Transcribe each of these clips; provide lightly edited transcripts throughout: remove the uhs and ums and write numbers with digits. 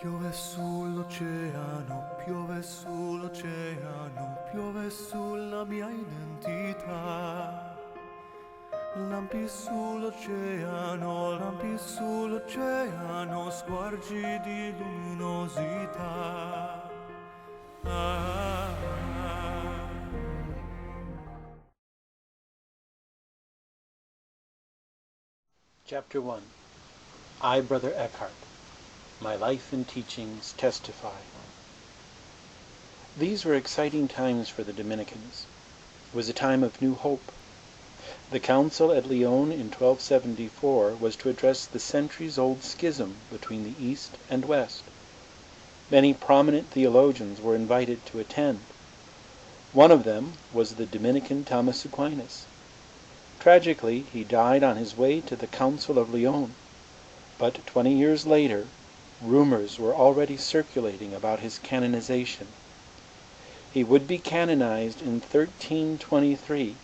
Piove sull'oceano, piove sull'oceano, piove sulla mia identità. Lampi sull'oceano, squarci di luminosità. Chapter 1. I, Brother Eckhart. My life and teachings testify. These were exciting times for the Dominicans. It was a time of new hope. The council at Lyon in 1274 was to address the centuries-old schism between the East and West. Many prominent theologians were invited to attend. One of them was the Dominican Thomas Aquinas. Tragically, he died on his way to the Council of Lyon, but 20 years later, rumors were already circulating about his canonization. He would be canonized in 1323,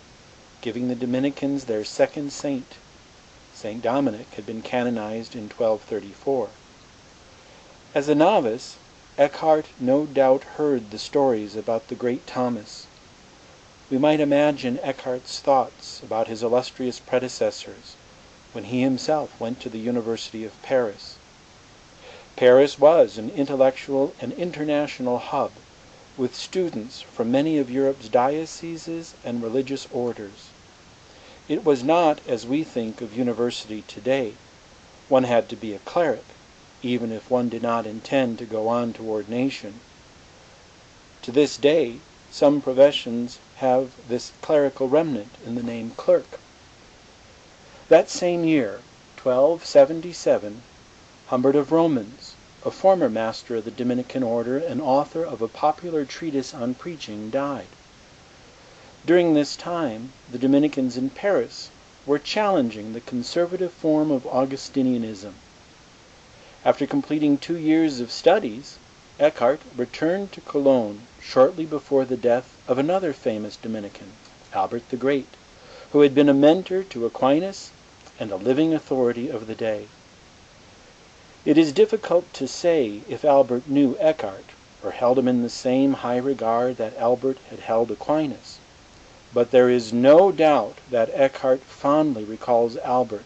giving the Dominicans their second saint. St. Dominic had been canonized in 1234. As a novice, Eckhart no doubt heard the stories about the great Thomas. We might imagine Eckhart's thoughts about his illustrious predecessors when he himself went to the University of Paris. Paris was an intellectual and international hub, with students from many of Europe's dioceses and religious orders. It was not as we think of university today. One had to be a cleric, even if one did not intend to go on to ordination. To this day, some professions have this clerical remnant in the name clerk. That same year, 1277, Humbert of Romans, a former master of the Dominican order and author of a popular treatise on preaching, died. During this time, the Dominicans in Paris were challenging the conservative form of Augustinianism. After completing 2 years of studies, Eckhart returned to Cologne shortly before the death of another famous Dominican, Albert the Great, who had been a mentor to Aquinas and a living authority of the day. It is difficult to say if Albert knew Eckhart or held him in the same high regard that Albert had held Aquinas, but there is no doubt that Eckhart fondly recalls Albert,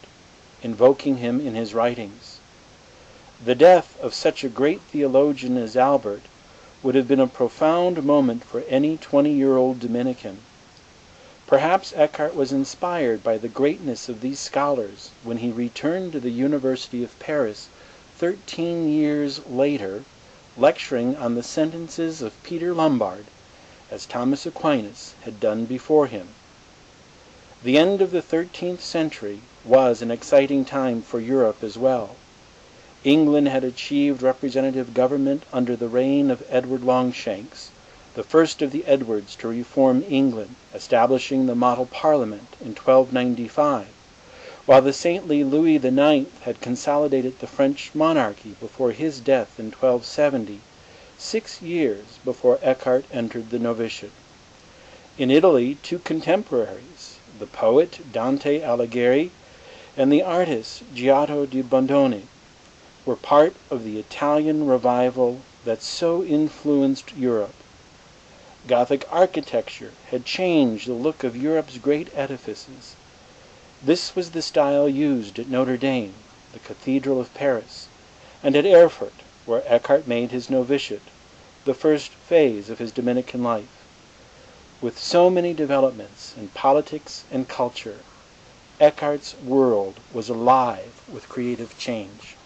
invoking him in his writings. The death of such a great theologian as Albert would have been a profound moment for any 20-year-old Dominican. Perhaps Eckhart was inspired by the greatness of these scholars when he returned to the University of Paris 13 years later, lecturing on the sentences of Peter Lombard, as Thomas Aquinas had done before him. The end of the 13th century was an exciting time for Europe as well. England had achieved representative government under the reign of Edward Longshanks, the first of the Edwards to reform England, establishing the model parliament in 1295, while the saintly Louis IX had consolidated the French monarchy before his death in 1270, 6 years before Eckhart entered the novitiate. In Italy, 2 contemporaries, the poet Dante Alighieri and the artist Giotto di Bondone, were part of the Italian revival that so influenced Europe. Gothic architecture had changed the look of Europe's great edifices. This was the style used at Notre Dame, the Cathedral of Paris, and at Erfurt, where Eckhart made his novitiate, the first phase of his Dominican life. With so many developments in politics and culture, Eckhart's world was alive with creative change.